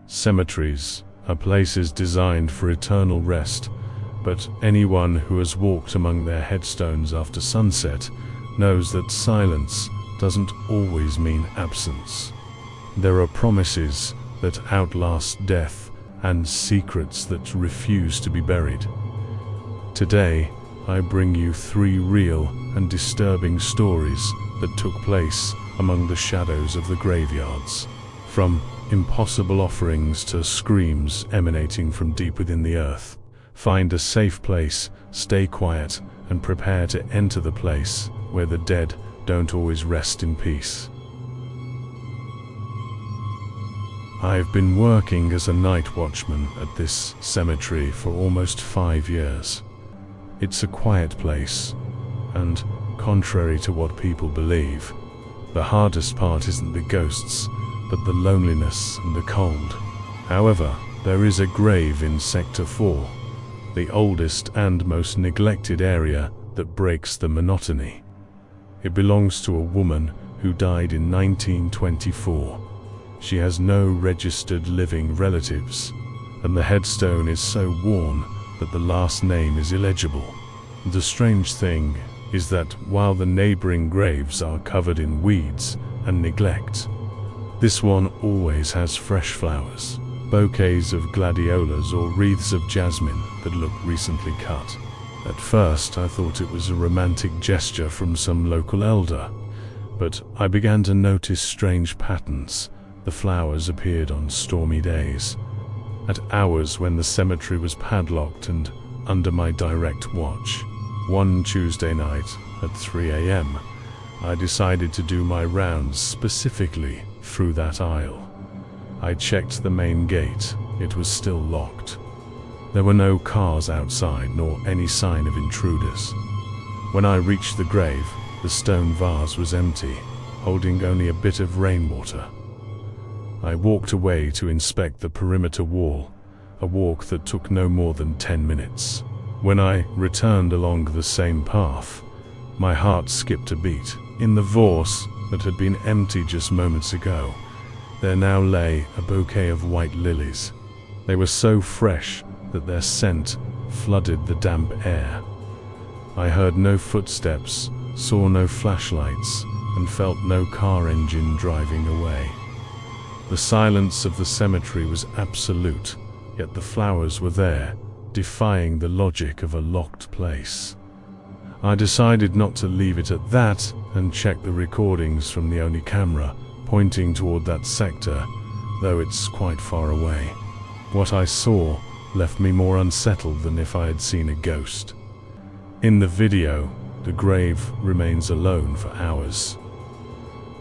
Cemeteries are places designed for eternal rest, but anyone who has walked among their headstones after sunset knows that silence doesn't always mean absence. There are promises that outlast death and secrets that refuse to be buried. Today, I bring you 3 real and disturbing stories that took place among the shadows of the graveyards. From impossible offerings to screams emanating from deep within the earth. Find a safe place, stay quiet, and prepare to enter the place where the dead don't always rest in peace. I've been working as a night watchman at this cemetery for almost 5 years. It's a quiet place, and contrary to what people believe, the hardest part isn't the ghosts, but the loneliness and the cold. However, there is a grave in Sector 4, the oldest and most neglected area that breaks the monotony. It belongs to a woman who died in 1924. She has no registered living relatives, and the headstone is so worn that the last name is illegible. The strange thing is that while the neighboring graves are covered in weeds and neglect, this one always has fresh flowers, bouquets of gladiolas or wreaths of jasmine that look recently cut. At first, I thought it was a romantic gesture from some local elder, but I began to notice strange patterns. The flowers appeared on stormy days, at hours when the cemetery was padlocked and under my direct watch. One Tuesday night at 3 a.m., I decided to do my rounds specifically through that aisle. I checked the main gate. It was still locked. There were no cars outside nor any sign of intruders. When I reached the grave, the stone vase was empty, holding only a bit of rainwater. I walked away to inspect the perimeter wall, a walk that took no more than 10 minutes. When I returned along the same path, my heart skipped a beat. In the vase that had been empty just moments ago, there now lay a bouquet of white lilies. They were so fresh that their scent flooded the damp air. I heard no footsteps, saw no flashlights, and felt no car engine driving away. The silence of the cemetery was absolute, yet the flowers were there, defying the logic of a locked place. I decided not to leave it at that and checked the recordings from the only camera pointing toward that sector, though it's quite far away. What I saw left me more unsettled than if I had seen a ghost. In the video, the grave remains alone for hours.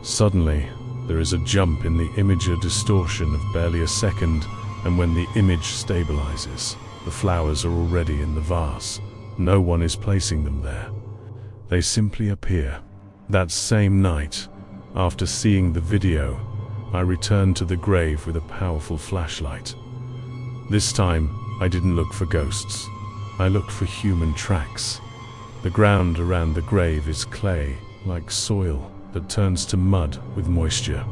Suddenly, there is a jump in the image, a distortion of barely a second, and when the image stabilizes, the flowers are already in the vase. No one is placing them there. They simply appear. That same night, after seeing the video, I returned to the grave with a powerful flashlight. This time, I didn't look for ghosts. I looked for human tracks. The ground around the grave is clay, like soil, that turns to mud with moisture.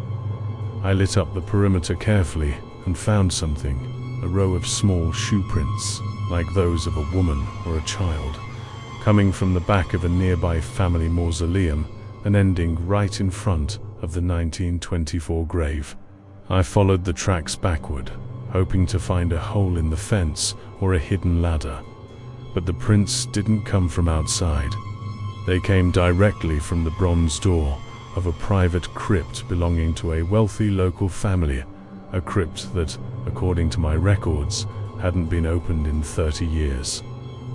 I lit up the perimeter carefully and found something, a row of small shoe prints, like those of a woman or a child, coming from the back of a nearby family mausoleum and ending right in front of the 1924 grave. I followed the tracks backward, hoping to find a hole in the fence or a hidden ladder. But the prints didn't come from outside. They came directly from the bronze door of a private crypt belonging to a wealthy local family, a crypt that, according to my records, hadn't been opened in 30 years.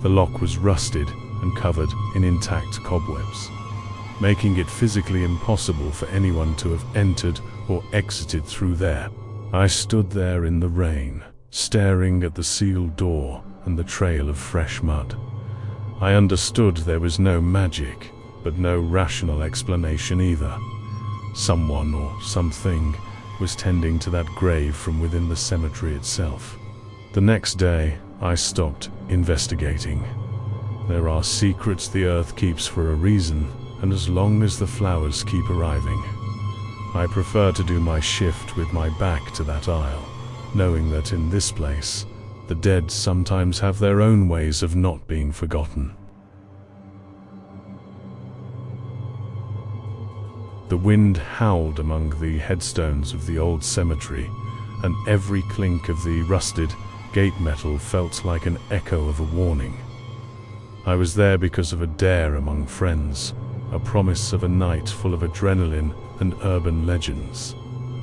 The lock was rusted and covered in intact cobwebs, making it physically impossible for anyone to have entered or exited through there. I stood there in the rain, staring at the sealed door and the trail of fresh mud. I understood there was no magic, but no rational explanation either. Someone or something was tending to that grave from within the cemetery itself. The next day, I stopped investigating. There are secrets the earth keeps for a reason, and as long as the flowers keep arriving, I prefer to do my shift with my back to that aisle. knowing that in this place, the dead sometimes have their own ways of not being forgotten. The wind howled among the headstones of the old cemetery, and every clink of the rusted gate metal felt like an echo of a warning. I was there because of a dare among friends, a promise of a night full of adrenaline and urban legends.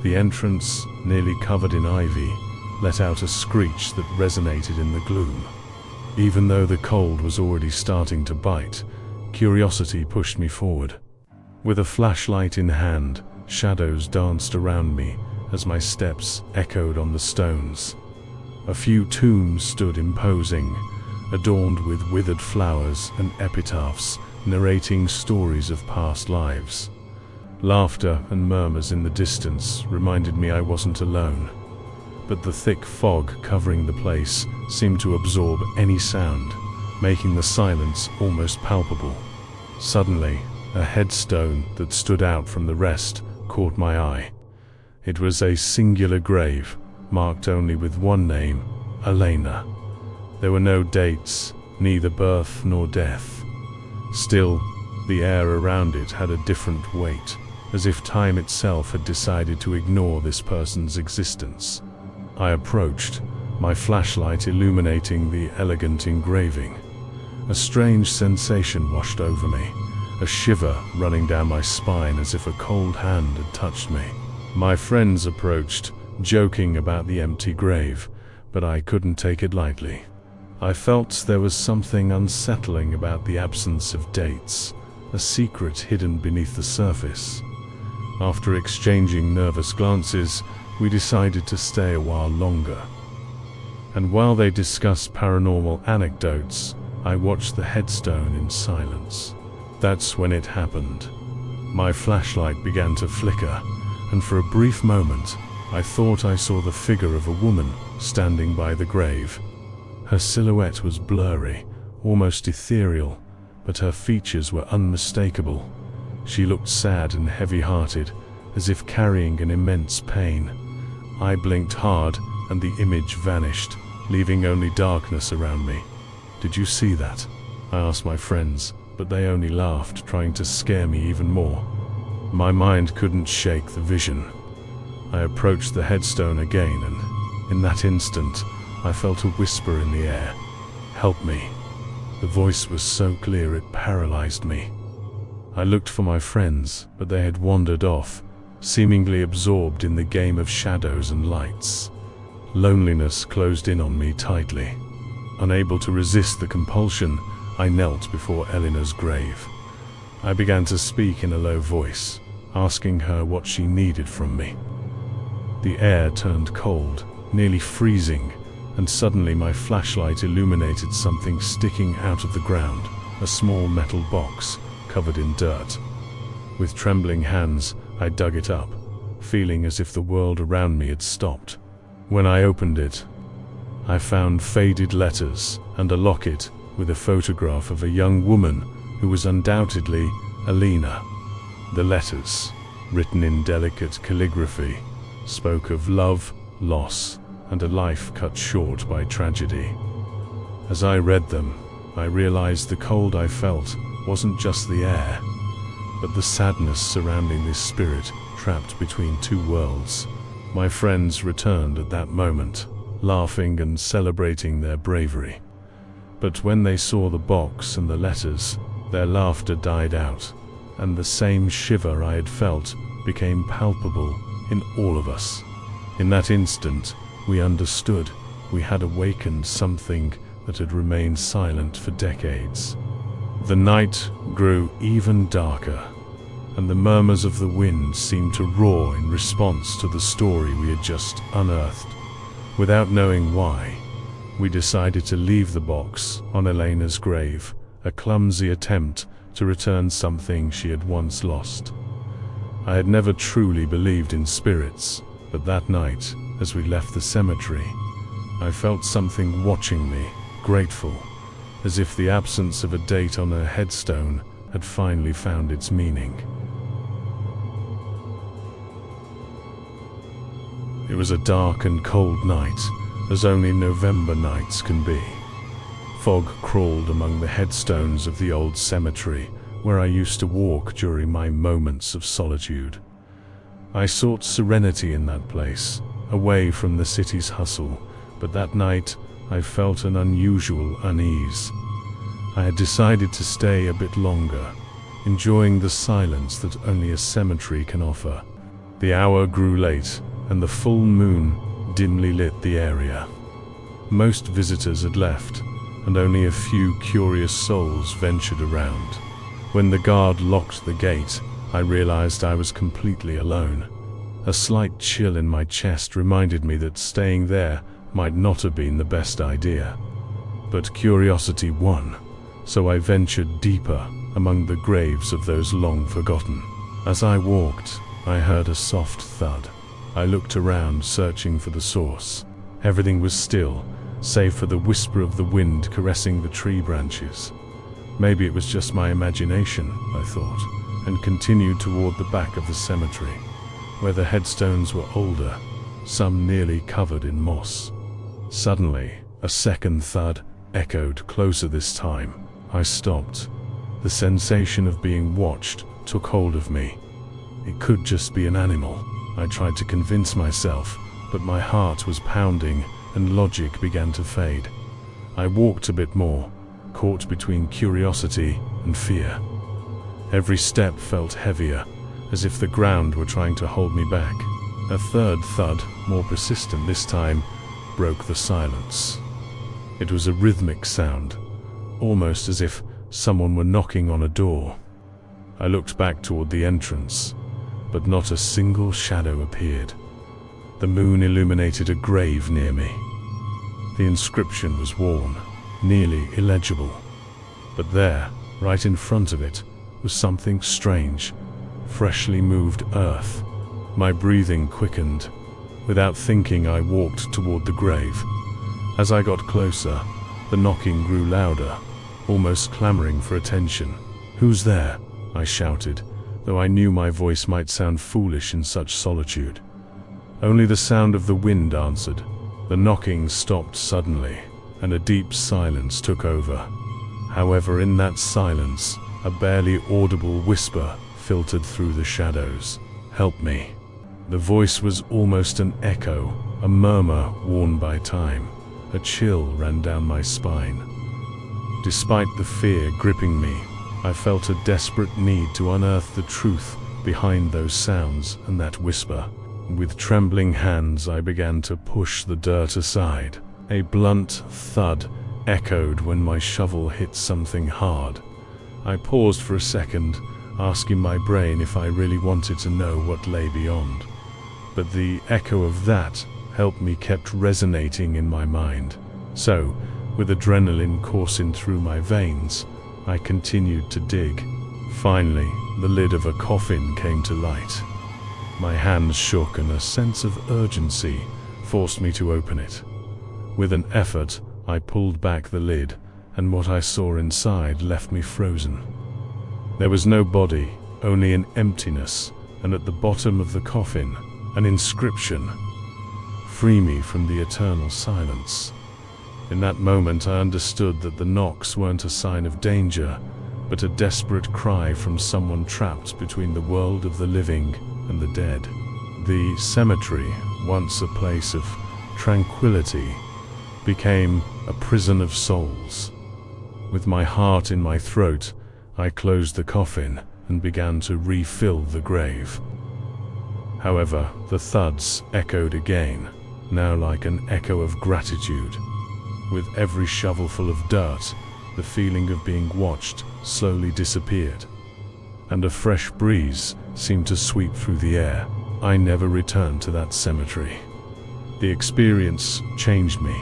The entrance, nearly covered in ivy, let out a screech that resonated in the gloom. Even though the cold was already starting to bite, curiosity pushed me forward. With a flashlight in hand, shadows danced around me as my steps echoed on the stones. A few tombs stood imposing, adorned with withered flowers and epitaphs narrating stories of past lives. Laughter and murmurs in the distance reminded me I wasn't alone, but the thick fog covering the place seemed to absorb any sound, making the silence almost palpable. Suddenly, a headstone that stood out from the rest caught my eye. It was a singular grave, marked only with one name, Elena. There were no dates, neither birth nor death. Still, the air around it had a different weight, as if time itself had decided to ignore this person's existence. I approached, my flashlight illuminating the elegant engraving. A strange sensation washed over me, a shiver running down my spine as if a cold hand had touched me. My friends approached, joking about the empty grave, but I couldn't take it lightly. I felt there was something unsettling about the absence of dates, a secret hidden beneath the surface. After exchanging nervous glances, we decided to stay a while longer. And while they discussed paranormal anecdotes, I watched the headstone in silence. That's when it happened. My flashlight began to flicker, and for a brief moment, I thought I saw the figure of a woman standing by the grave. Her silhouette was blurry, almost ethereal, but her features were unmistakable. She looked sad and heavy-hearted, as if carrying an immense pain. I blinked hard, and the image vanished, leaving only darkness around me. "Did you see that?" I asked my friends, but they only laughed, trying to scare me even more. My mind couldn't shake the vision. I approached the headstone again, and in that instant, I felt a whisper in the air. "Help me." The voice was so clear it paralyzed me. I looked for my friends, but they had wandered off, seemingly absorbed in the game of shadows and lights. Loneliness closed in on me tightly. Unable to resist the compulsion, I knelt before Eleanor's grave. I began to speak in a low voice, asking her what she needed from me. The air turned cold, nearly freezing, and suddenly my flashlight illuminated something sticking out of the ground, a small metal box covered in dirt. With trembling hands, I dug it up, feeling as if the world around me had stopped. When I opened it, I found faded letters and a locket with a photograph of a young woman who was undoubtedly Elena. The letters, written in delicate calligraphy, spoke of love, loss, and a life cut short by tragedy. As I read them, I realized the cold I felt wasn't just the air, but the sadness surrounding this spirit trapped between two worlds. My friends returned at that moment, laughing and celebrating their bravery. But when they saw the box and the letters, their laughter died out, and the same shiver I had felt became palpable in all of us. In that instant, we understood we had awakened something that had remained silent for decades. The night grew even darker, and the murmurs of the wind seemed to roar in response to the story we had just unearthed. Without knowing why, we decided to leave the box on Elena's grave, a clumsy attempt to return something she had once lost. I had never truly believed in spirits, but that night, as we left the cemetery, I felt something watching me, grateful, as if the absence of a date on her headstone had finally found its meaning. It was a dark and cold night, as only November nights can be. Fog crawled among the headstones of the old cemetery where I used to walk during my moments of solitude. I sought serenity in that place, away from the city's hustle, but that night I felt an unusual unease. I had decided to stay a bit longer, enjoying the silence that only a cemetery can offer. The hour grew late, and the full moon dimly lit the area. Most visitors had left, and only a few curious souls ventured around. When the guard locked the gate, I realized I was completely alone. A slight chill in my chest reminded me that staying there might not have been the best idea. But curiosity won, so I ventured deeper among the graves of those long forgotten. As I walked, I heard a soft thud. I looked around, searching for the source. Everything was still, save for the whisper of the wind caressing the tree branches. Maybe it was just my imagination, I thought, and continued toward the back of the cemetery, where the headstones were older, some nearly covered in moss. Suddenly, a second thud echoed closer this time. I stopped. The sensation of being watched took hold of me. It could just be an animal, I tried to convince myself, but my heart was pounding and logic began to fade. I walked a bit more, caught between curiosity and fear. Every step felt heavier, as if the ground were trying to hold me back. A third thud, more persistent this time, broke the silence. It was a rhythmic sound, almost as if someone were knocking on a door. I looked back toward the entrance, but not a single shadow appeared. The moon illuminated a grave near me. The inscription was worn, nearly illegible. But there, right in front of it, was something strange, freshly moved earth. My breathing quickened. Without thinking, I walked toward the grave. As I got closer, the knocking grew louder, almost clamoring for attention. "Who's there?" I shouted, though I knew my voice might sound foolish in such solitude. Only the sound of the wind answered. The knocking stopped suddenly, and a deep silence took over. However, in that silence, a barely audible whisper filtered through the shadows. "Help me." The voice was almost an echo, a murmur worn by time. A chill ran down my spine. Despite the fear gripping me, I felt a desperate need to unearth the truth behind those sounds and that whisper. With trembling hands, I began to push the dirt aside. A blunt thud echoed when my shovel hit something hard. I paused for a second, asking my brain if I really wanted to know what lay beyond. But the echo of that helped me kept resonating in my mind. So, with adrenaline coursing through my veins, I continued to dig. Finally, the lid of a coffin came to light. My hands shook and a sense of urgency forced me to open it. With an effort, I pulled back the lid, and what I saw inside left me frozen. There was no body, only an emptiness, and at the bottom of the coffin, an inscription: "Free me from the eternal silence." In that moment, I understood that the knocks weren't a sign of danger, but a desperate cry from someone trapped between the world of the living and the dead. The cemetery, once a place of tranquility, became a prison of souls. With my heart in my throat, I closed the coffin and began to refill the grave. However, the thuds echoed again, now like an echo of gratitude. With every shovelful of dirt, the feeling of being watched slowly disappeared, and a fresh breeze seemed to sweep through the air. I never returned to that cemetery. The experience changed me.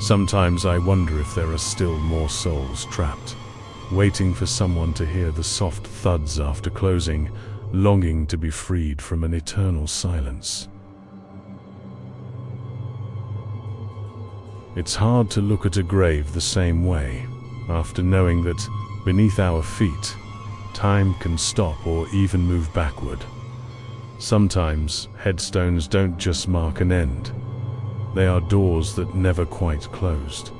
Sometimes I wonder if there are still more souls trapped, waiting for someone to hear the soft thuds after closing, longing to be freed from an eternal silence. It's hard to look at a grave the same way, after knowing that beneath our feet, time can stop or even move backward. Sometimes, headstones don't just mark an end. They are doors that never quite closed.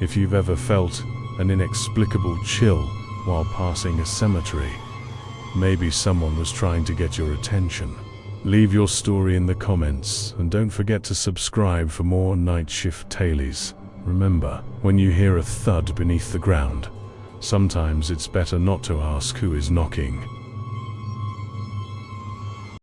If you've ever felt an inexplicable chill while passing a cemetery, maybe someone was trying to get your attention. Leave your story in the comments, and don't forget to subscribe for more Night Shift Tailies. Remember, when you hear a thud beneath the ground, sometimes it's better not to ask who is knocking.